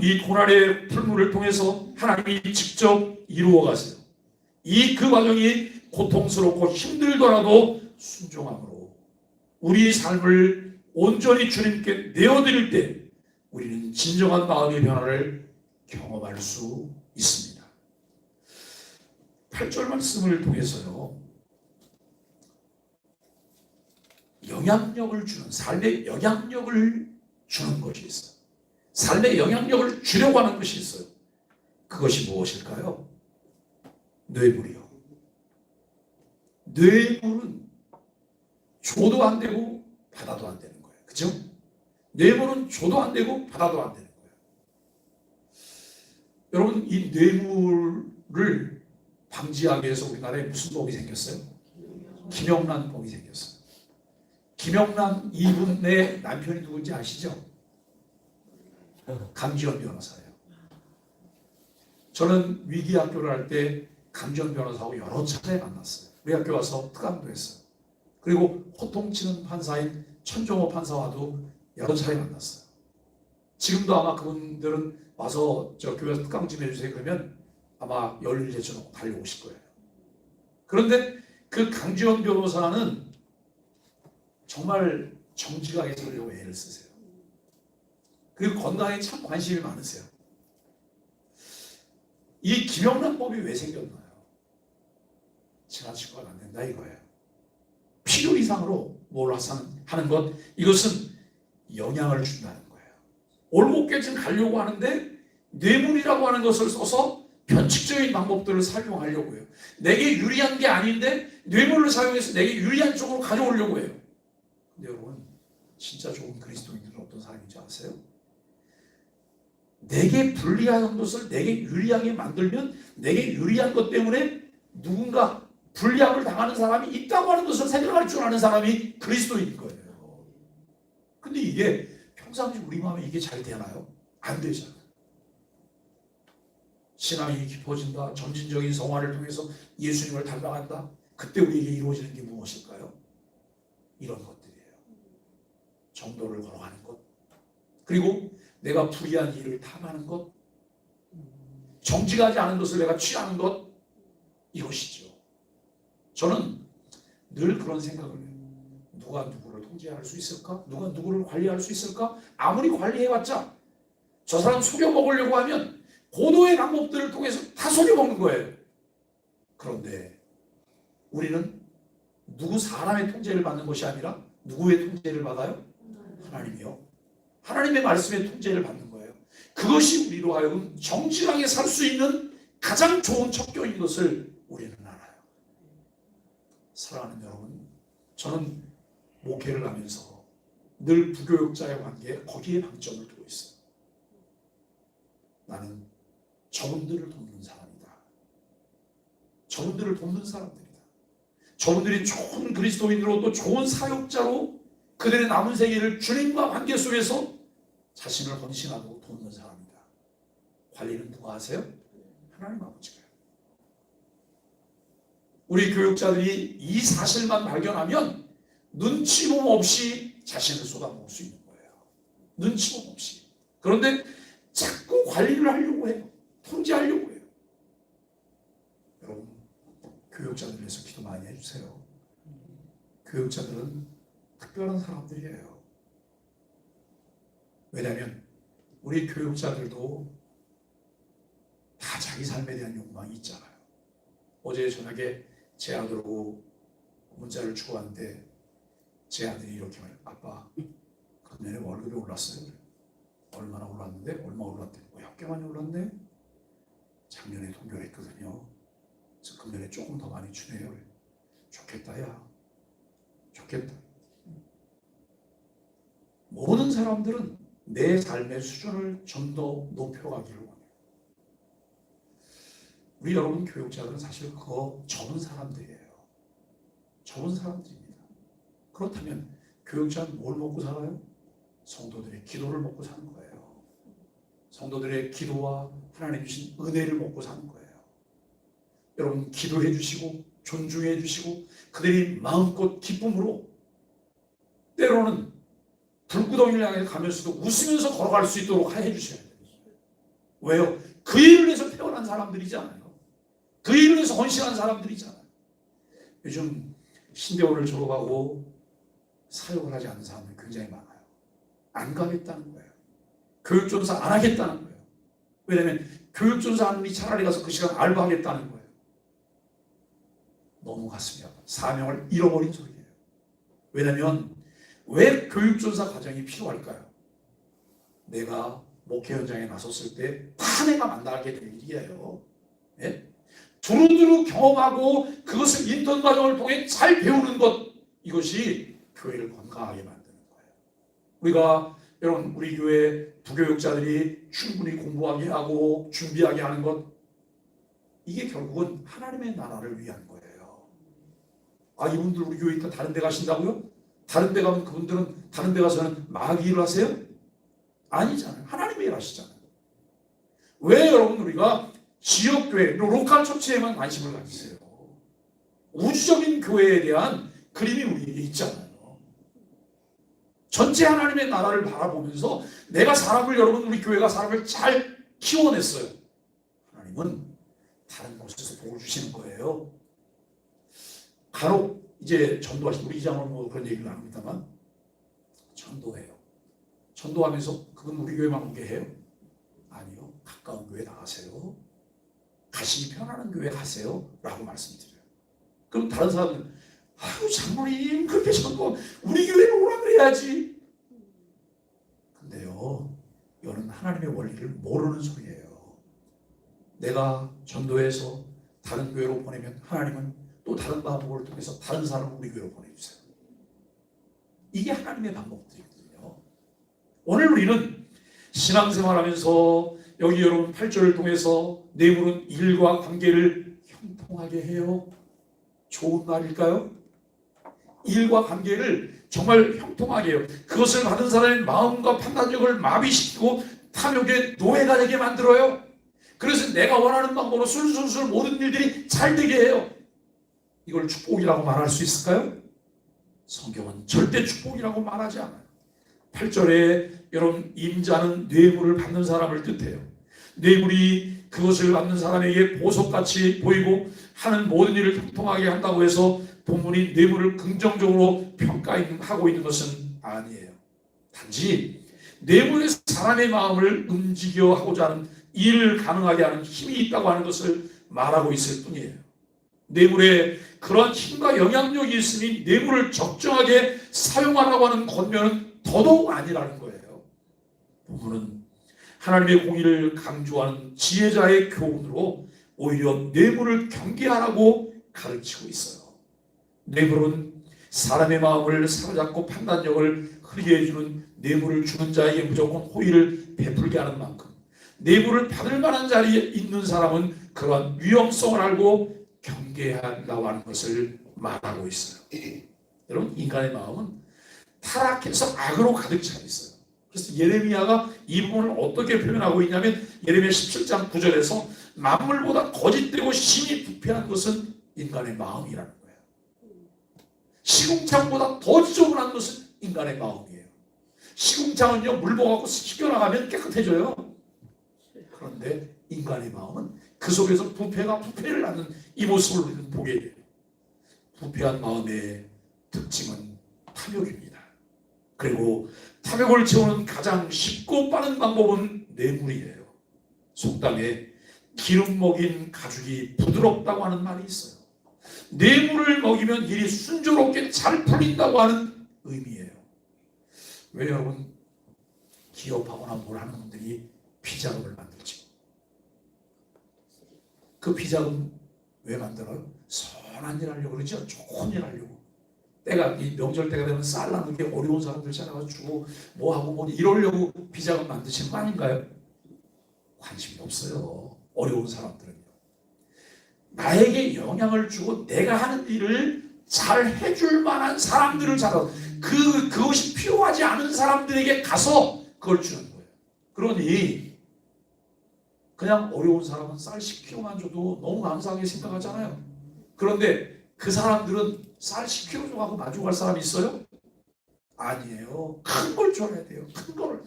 이 고난의 풀무를 통해서 하나님이 직접 이루어 가세요. 그 과정이 고통스럽고 힘들더라도 순종함으로 우리 삶을 온전히 주님께 내어드릴 때 우리는 진정한 마음의 변화를 경험할 수 있습니다. 8절 말씀을 통해서요, 영향력을 주는, 삶에 영향력을 주는 것이 있어요. 삶에 영향력을 주려고 하는 것이 있어요. 그것이 무엇일까요? 뇌물이요. 뇌물은 줘도 안 되고 받아도 안 되는 거예요. 그죠? 뇌물은 줘도 안 되고 받아도 안 되는 거예요. 여러분, 이 뇌물을 방지하기 위해서 우리나라에 무슨 법이 생겼어요? 김영란 법이 생겼어요. 김영란 이분의 남편이 누군지 아시죠? 강지원 변호사예요. 저는 위기학교를 할 때 강지원 변호사하고 여러 차례 만났어요. 우리 학교 와서 특강도 했어요. 그리고 호통치는 판사인 천종호 판사와도 여러 차례 만났어요. 지금도 아마 그분들은 와서 저 교회에서 특강 좀 해주세요 그러면 아마 열일 제쳐놓고 달려오실 거예요. 그런데 그 강지원 변호사는 정말 정직하게 살려고 애를 쓰세요. 그리고 건강에 참 관심이 많으세요. 이 김영란법이 왜 생겼나요? 지나치고는 안 된다 이거예요. 필요 이상으로 하는 것, 이것은 영향을 준다는 거예요. 올곧게 가려고 하는데 뇌물이라고 하는 것을 써서 변칙적인 방법들을 사용하려고 해요. 내게 유리한 게 아닌데 뇌물을 사용해서 내게 유리한 쪽으로 가져오려고 해요. 근데 여러분, 진짜 좋은 그리스도인들은 어떤 사람인지 아세요? 내게 불리한 것을 내게 유리하게 만들면 내게 유리한 것 때문에 누군가 불리함을 당하는 사람이 있다고 하는 것을 생각할 줄 아는 사람이 그리스도인인 거예요. 근데 이게 평상시 우리 마음에 이게 잘 되나요? 안 되잖아요. 신앙이 깊어진다, 점진적인 성화를 통해서 예수님을 닮아간다. 그때 우리에게 이루어지는 게 무엇일까요? 이런 것들이에요. 정도를 걸어가는 것, 그리고 내가 불의한 일을 탐하는 것, 정직하지 않은 것을 내가 취하는 것, 이것이죠. 저는 늘 그런 생각을 해요. 누가 누구를 통제할 수 있을까? 누가 누구를 관리할 수 있을까? 아무리 관리해봤자 저 사람 속여먹으려고 하면 고도의 방법들을 통해서 다 속여먹는 거예요. 그런데 우리는 누구 사람의 통제를 받는 것이 아니라 누구의 통제를 받아요? 하나님이요. 하나님의 말씀의 통제를 받는 거예요. 그것이 우리로 하여금 정직하게 살 수 있는 가장 좋은 척도인 것을 우리는 알아요. 사랑하는 여러분, 저는 목회를 하면서 늘 부교육자의 관계에 거기에 방점을 두고 있어요. 나는 저분들을 돕는 사람이다. 저분들을 돕는 사람들이다. 저분들이 좋은 그리스도인으로 또 좋은 사역자로 그들의 남은 세계를 주님과 관계 속에서 자신을 헌신하고 돕는 사람이다. 관리는 누가 하세요? 하나님 아버지가요. 우리 교육자들이 이 사실만 발견하면 눈치봄 없이 자신을 쏟아부을 수 있는 거예요. 눈치봄 없이. 그런데 자꾸 관리를 하려고 해요. 통제하려고 해요. 여러분, 교육자들 위해서 기도 많이 해주세요. 교육자들은 특별한 사람들이에요. 왜냐하면 우리 교육자들도 다 자기 삶에 대한 욕망이 있잖아요. 어제 저녁에 제 아들하고 문자를 주고 왔는데 제 아들이 이렇게 말해요. 아빠, 금년에 월급이 올랐어요. 얼마나 올랐는데? 얼마 올랐대? 몇 개 많이 올랐네? 작년에 동결했거든요. 그래서 금년에 조금 더 많이 주네요. 좋겠다 야. 좋겠다. 모든 사람들은 내 삶의 수준을 좀 더 높여가기를 원해요. 우리 여러분 교육자들은 사실 그거 적은 사람들이에요. 적은 사람들입니다. 그렇다면 교육자는 뭘 먹고 살아요? 성도들의 기도를 먹고 사는 거예요. 성도들의 기도와 하나님 주신 은혜를 먹고 사는 거예요. 여러분 기도해 주시고 존중해 주시고 그들이 마음껏 기쁨으로 때로는 불구덩이를 향해 가면서도 웃으면서 걸어갈 수 있도록 해주셔야 돼요. 왜요? 그 일을 위해서 태어난 사람들이잖아요. 그 일을 위해서 헌신한 사람들이잖아요. 요즘 신대원을 졸업하고 사역을 하지 않는 사람들이 굉장히 많아요. 안 가겠다는 거예요. 교육전사 안 하겠다는 거예요. 왜냐하면 교육전사 하는 분이 차라리 가서 그 시간 알바하겠다는 거예요. 너무 가슴이 아파. 사명을 잃어버린 소리예요. 왜냐하면 왜 교육전사 과정이 필요할까요? 내가 목회 현장에 나섰을 때 다 내가 만나게 될 일이에요. 예? 두루두루 경험하고 그것을 인턴 과정을 통해 잘 배우는 것, 이것이 교회를 건강하게 만드는 거예요. 우리가 여러분 우리 교회 부교육자들이 충분히 공부하게 하고 준비하게 하는 것, 이게 결국은 하나님의 나라를 위한 거예요. 아, 이분들 우리 교회 있다 다른 데 가신다고요? 다른 데 가면 그분들은 다른 데 가서는 마귀 일을 하세요? 아니잖아요. 하나님의 일 하시잖아요. 왜 여러분 우리가 지역교회, 로컬 처치에만 관심을 가지세요? 우주적인 교회에 대한 그림이 우리에게 있잖아요. 전체 하나님의 나라를 바라보면서 내가 사람을, 여러분 우리 교회가 사람을 잘 키워냈어요. 하나님은 다른 곳에서 복을 주시는 거예요. 간혹 이제 전도하신 우리 이장은 뭐 그런 얘기를 나눕니다만, 전도해요. 전도하면서 그건 우리 교회만 오게 해요? 아니요. 가까운 교회 나가세요. 가시기 편안한 교회 가세요. 라고 말씀드려요. 그럼 다른 사람은 아유 장로님 그렇게 전도 우리 교회로 오라 그래야지. 근데요, 이거는 하나님의 원리를 모르는 소리예요. 내가 전도해서 다른 교회로 보내면 하나님은 또 다른 방법을 통해서 다른 사람을 우리 교회로 보내주세요. 이게 하나님의 방법들이거든요. 오늘 우리는 신앙생활하면서 여기 여러분 8절을 통해서 내물은 일과 관계를 형통하게 해요. 좋은 말일까요? 일과 관계를 정말 형통하게 해요. 그것을 받은 사람의 마음과 판단력을 마비시키고 탐욕의 노예가 되게 만들어요. 그래서 내가 원하는 방법으로 술술술 모든 일들이 잘 되게 해요. 이걸 축복이라고 말할 수 있을까요? 성경은 절대 축복이라고 말하지 않아요. 8절에 여러분 임자는 뇌물을 받는 사람을 뜻해요. 뇌물이 그것을 받는 사람에게 보석같이 보이고 하는 모든 일을 형통하게 한다고 해서 본문이 뇌물을 긍정적으로 평가하고 있는 것은 아니에요. 단지 뇌물의 사람의 마음을 움직여 하고자 하는 일을 가능하게 하는 힘이 있다고 하는 것을 말하고 있을 뿐이에요. 뇌물에 그런 힘과 영향력이 있으니 뇌물을 적정하게 사용하라고 하는 권면은 더더욱 아니라는 거예요. 본문은 하나님의 공의를 강조하는 지혜자의 교훈으로 오히려 뇌물을 경계하라고 가르치고 있어요. 뇌물은 사람의 마음을 사로잡고 판단력을 흐리게 해주는, 뇌물을 주는 자에게 무조건 호의를 베풀게 하는 만큼 뇌물을 받을 만한 자리에 있는 사람은 그러한 위험성을 알고 경계한다고 하는 것을 말하고 있어요. 여러분, 인간의 마음은 타락해서 악으로 가득 차 있어요. 그래서 예레미야가 이 부분을 어떻게 표현하고 있냐면 예레미야 17장 9절에서 만물보다 거짓되고 심히 부패한 것은 인간의 마음이라는 거예요. 시궁창보다 더 지저분한 것은 인간의 마음이에요. 시궁창은요, 물 부어갖고 씻겨나가면 깨끗해져요. 그런데 인간의 마음은 그 속에서 부패가 부패를 낳는 이 모습을 우리는 보게 돼요. 부패한 마음의 특징은 탐욕입니다. 그리고 탐욕을 채우는 가장 쉽고 빠른 방법은 뇌물이에요. 속담에 기름 먹인 가죽이 부드럽다고 하는 말이 있어요. 뇌물을 먹이면 일이 순조롭게 잘 풀린다고 하는 의미예요. 왜 여러분 기업하거나 뭘 하는 분들이 비자금을 만들지? 그 비자금 왜 만들어요? 선한 일 하려고 그러죠. 좋은 일 하려고. 때가 이 명절 때가 되면 쌀 나누기 어려운 사람들 찾아가서 주고 뭐하고 뭐 이러려고 비자금 만드시는 거 아닌가요? 관심이 없어요. 어려운 사람들은요. 나에게 영향을 주고 내가 하는 일을 잘 해줄 만한 사람들을 찾아서 그것이 필요하지 않은 사람들에게 가서 그걸 주는 거예요. 그러니 그냥 어려운 사람은 쌀 10kg만 줘도 너무 감사하게 생각하잖아요. 그런데 그 사람들은 쌀 10kg 좀 하고 만족할 사람이 있어요? 아니에요. 큰 걸 줘야 돼요. 큰 걸.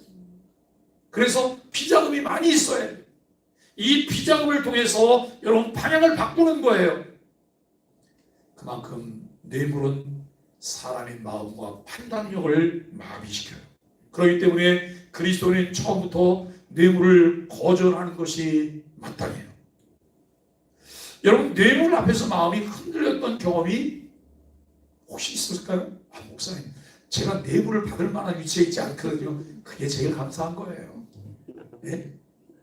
그래서 비자금이 많이 있어야 돼요. 이 비자금을 통해서 여러분 방향을 바꾸는 거예요. 그만큼 뇌물은 사람의 마음과 판단력을 마비시켜요. 그렇기 때문에 그리스도인은 처음부터 뇌물을 거절하는 것이 마땅해요. 여러분, 뇌물 앞에서 마음이 흔들렸던 경험이 혹시 있을까요? 아, 목사님, 제가 뇌물을 받을 만한 위치에 있지 않거든요. 그게 제일 감사한 거예요. 네?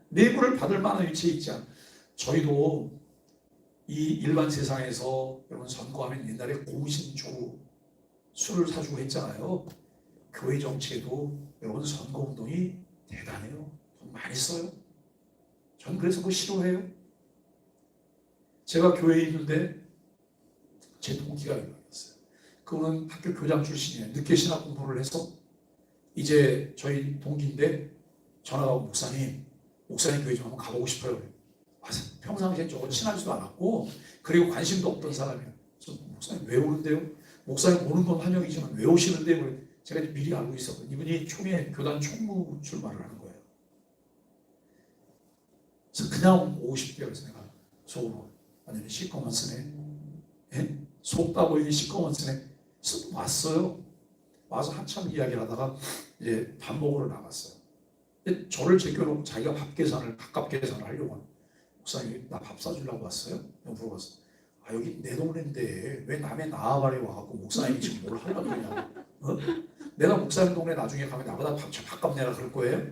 뇌물을 받을 만한 위치에 있지 않아요. 저희도 이 일반 세상에서 여러분 선거하면 옛날에 공신 주고 술을 사주고 했잖아요. 교회 정치에도 여러분 선거운동이 대단해요. 돈 많이 써요. 전 그래서 그거 싫어해요. 제가 교회에 있는데 제 동기가 있어요. 그분은 학교 교장 출신이에요. 늦게 신학 공부를 해서 이제 저희 동기인데 전화가 오고 목사님 교회 좀 한번 가보고 싶어요. 와서 평상시에 저거 친하지도 않았고 그리고 관심도 없던 사람이에요. 그래서 목사님 왜 오는데요? 목사님 오는 건 환영이지만 왜 오시는데요? 제가 미리 알고 있었거든요. 이분이 총회 교단 총무 출마를 하는 거예요. 그래서 그냥 오고 싶대요. 그래서 내가 속으로 완전히 시꺼먼 쓰네. 예? 속다 보이니 시꺼먼 쓰네. 그래서 왔어요. 와서 한참 이야기를 하다가 이제 밥 먹으러 나갔어요. 근데 저를 제껴놓고 자기가 밥 계산을 하려고 하는. 목사님 나 밥 사주려고 왔어요? 물어봤어. 아 여기 내 동네인데 왜 남의 나아가래 와갖고 목사님이 지금 뭘 하려고 그러냐고. 어? 내가 목사님 동네 나중에 가면 나보다 밥값 내라 그럴 거예요?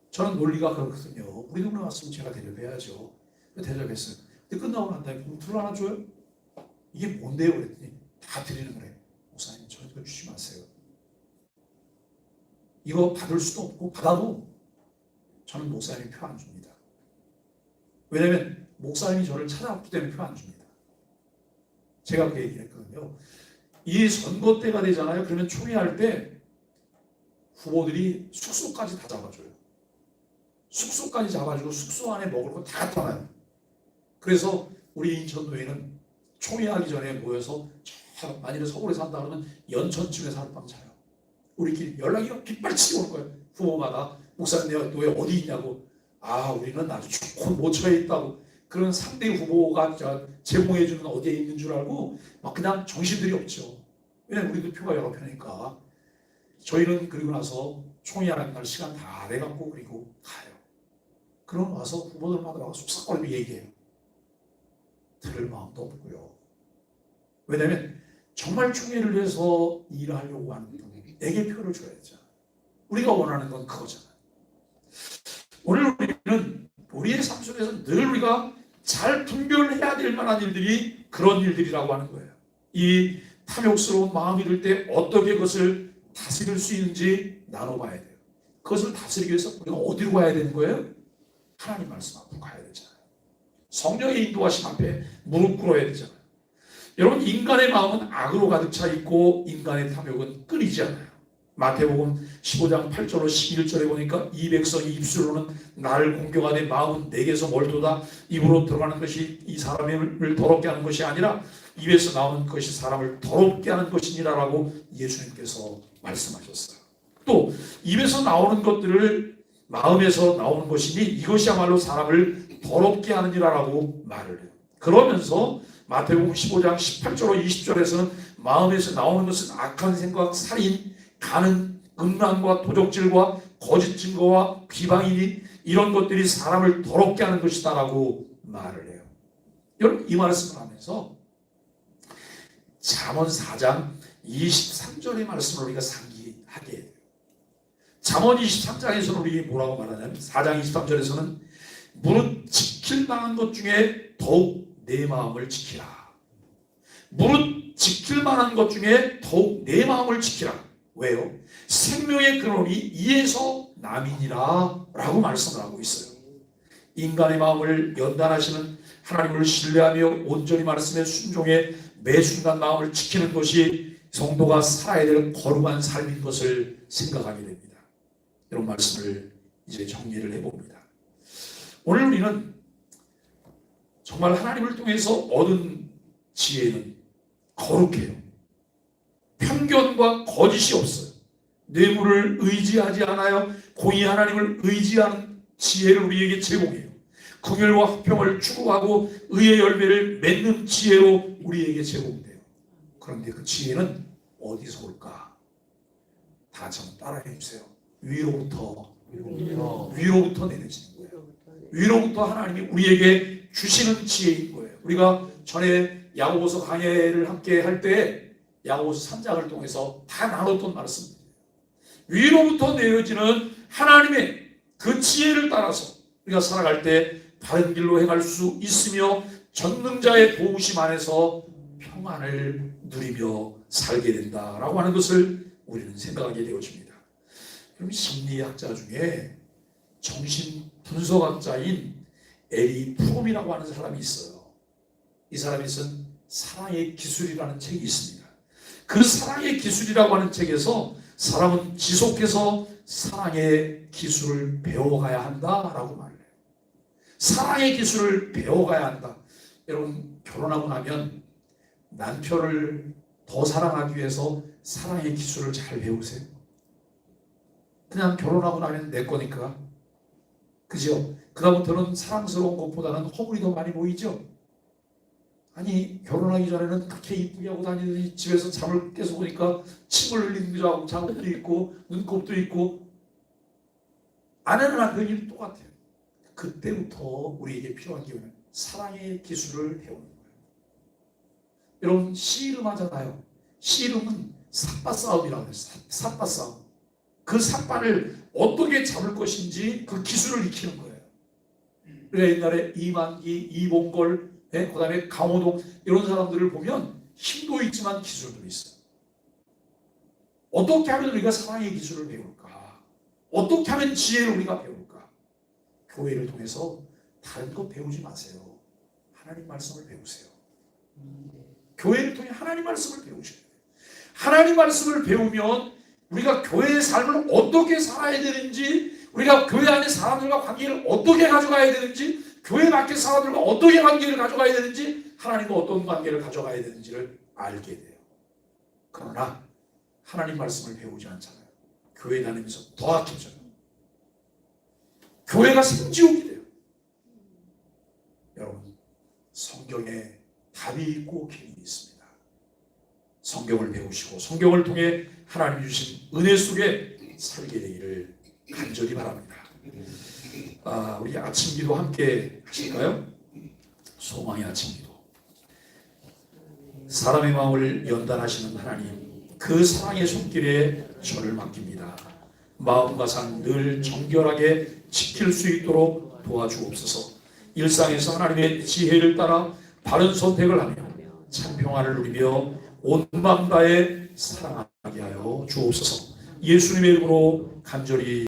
저는 논리가 그렇거든요. 우리 동네 왔으면 제가 대접해야죠. 대접했어요. 근데 끝나고 난 다음에 봉투를 하나 줘요? 이게 뭔데요? 그랬더니 다 드리는 거래. 목사님 저 이거 주지 마세요. 이거 받을 수도 없고 받아도 저는 목사님이 표 안 줍니다. 왜냐면 목사님이 저를 찾아왔기 때문에 표 안 줍니다. 제가 그 얘기를 했거든요. 이 선거 때가 되잖아요. 그러면 총회할 때 후보들이 숙소까지 다 잡아줘요. 숙소까지 잡아주고 숙소 안에 먹을 거 다 떠나요. 그래서 우리 인천도에는 총회하기 전에 모여서 만일에 서울에 산다 그러면 연천쯤에서 하룻밤 자요. 우리끼리 연락이 빗발치고 올 거예요. 후보마다 목사님 내가 너왜 어디 있냐고. 아 우리는 아주 좋은 모처에 있다고. 그런 상대 후보가 제공해주는 어디에 있는 줄 알고 막 그냥 정신들이 없죠. 왜냐면 우리도 표가 여러 표니까. 저희는 그리고 나서 총회하는 날 시간 다 돼갖고 그리고 가요. 그럼 와서 후보들마다 와서 속삭거리고 얘기해요. 들을 마음도 없고요. 왜냐면 정말 총회를 위해서 일하려고 하는 분에게 표를 줘야죠. 우리가 원하는 건 그거잖아요. 오늘 우리는 우리의 삶 속에서 늘 우리가 잘 분별해야 될 만한 일들이 그런 일들이라고 하는 거예요. 이 탐욕스러운 마음이 들 때 어떻게 그것을 다스릴 수 있는지 나눠봐야 돼요. 그것을 다스리기 위해서 우리가 어디로 가야 되는 거예요? 하나님 말씀 앞으로 가야 되잖아요. 성령의 인도하심 앞에 무릎 꿇어야 되잖아요. 여러분 인간의 마음은 악으로 가득 차 있고 인간의 탐욕은 끊이지 않아요. 마태복음 15장 8절로 11절에 보니까 이 백성이 입술로는 나를 공경하되 마음은 내게서 멀도다. 입으로 들어가는 것이 이 사람을 더럽게 하는 것이 아니라 입에서 나오는 것이 사람을 더럽게 하는 것이니라라고 예수님께서 말씀하셨어요. 또 입에서 나오는 것들을 마음에서 나오는 것이니 이것이야말로 사람을 더럽게 하느니라라고 말을 해요. 그러면서 마태복음 15장 18절로 20절에서는 마음에서 나오는 것은 악한 생각, 살인, 가는, 음란과 도적질과 거짓 증거와 비방이니 이런 것들이 사람을 더럽게 하는 것이다 라고 말을 해요. 여러분 이 말씀을 하면서 잠언 4장 23절의 말씀을 우리가 상기하게 해요. 잠언 23장에서는 우리 뭐라고 말하냐면 4장 23절에서는 무릇 지킬 만한 것 중에 더욱 내 마음을 지키라. 무릇 지킬 만한 것 중에 더욱 내 마음을 지키라. 왜요? 생명의 근원이 이에서 남이니라 라고 말씀을 하고 있어요. 인간의 마음을 연단하시는 하나님을 신뢰하며 온전히 말씀에 순종해 매 순간 마음을 지키는 것이 성도가 살아야 될 거룩한 삶인 것을 생각하게 됩니다. 이런 말씀을 이제 정리를 해봅니다. 오늘 우리는 정말 하나님을 통해서 얻은 지혜는 거룩해요. 편견과 거짓이 없어요. 뇌물을 의지하지 않아요. 공의 하나님을 의지하는 지혜를 우리에게 제공해요. 긍휼과 화평을 추구하고 의의 열매를 맺는 지혜로 우리에게 제공돼요. 그런데 그 지혜는 어디서 올까? 다 같이 한번 따라해 주세요. 위로부터 내려지는 거예요. 위로부터 하나님이 우리에게 주시는 지혜인 거예요. 우리가 전에 야고보서 강해를 함께 할 때 야고보서 3장을 통해서 다 나눴던 말씀입니다. 위로부터 내려지는 하나님의 그 지혜를 따라서 우리가 살아갈 때 바른 길로 행할 수 있으며 전능자의 도우심 안에서 평안을 누리며 살게 된다라고 하는 것을 우리는 생각하게 되어집니다. 그럼 심리학자 중에 정신 분석학자인 에리 프롬이라고 하는 사람이 있어요. 이 사람이 쓴 사랑의 기술이라는 책이 있습니다. 그 사랑의 기술이라고 하는 책에서 사람은 지속해서 사랑의 기술을 배워가야 한다라고 말해요. 사랑의 기술을 배워가야 한다. 여러분, 결혼하고 나면 남편을 더 사랑하기 위해서 사랑의 기술을 잘 배우세요. 그냥 결혼하고 나면 내 거니까, 그죠? 그다음부터는 사랑스러운 것보다는 허물이 더 많이 보이죠. 아니, 결혼하기 전에는 그렇게 이쁘게 하고 다니더니 집에서 잠을 깨서 보니까 침을 흘리는 자국도 있고 눈곱도 있고. 아내는 남편이 똑같아요. 그때부터 우리에게 필요한 기회는 사랑의 기술을 배우는 거예요. 여러분, 씨름 하잖아요. 씨름은 삿바 싸움이라고 해요. 삿바 싸움. 그 삿바를 어떻게 잡을 것인지 그 기술을 익히는 거예요. 우리가 옛날에 이만기, 이봉걸, 그 다음에 강호동 이런 사람들을 보면 힘도 있지만 기술도 있어요. 어떻게 하면 우리가 사랑의 기술을 배울까? 어떻게 하면 지혜를 우리가 배울까? 교회를 통해서 다른 거 배우지 마세요. 하나님 말씀을 배우세요. 교회를 통해 하나님 말씀을 배우셔야 돼요. 하나님 말씀을 배우면 우리가 교회의 삶을 어떻게 살아야 되는지, 우리가 교회 안에 사람들과 관계를 어떻게 가져가야 되는지, 교회 밖의 사람들과 어떻게 관계를 가져가야 되는지, 하나님과 어떤 관계를 가져가야 되는지를 알게 돼요. 그러나 하나님 말씀을 배우지 않잖아요. 교회 다니면서 더 악해져요. 교회가 생지옥이 돼요. 여러분, 성경에 답이 있고 길이 있습니다. 성경을 배우시고 성경을 통해 하나님 주신 은혜 속에 살게 되기를 간절히 바랍니다. 우리 아침기도 함께 하실까요? 소망의 아침기도. 사람의 마음을 연단하시는 하나님, 그 사랑의 손길에 저를 맡깁니다. 마음과 삶 늘 정결하게 지킬 수 있도록 도와주옵소서. 일상에서 하나님의 지혜를 따라 바른 선택을 하며 참 평안을 누리며 온 마음 다해 사랑하게 하여 주옵소서. 예수님의 이름으로 간절히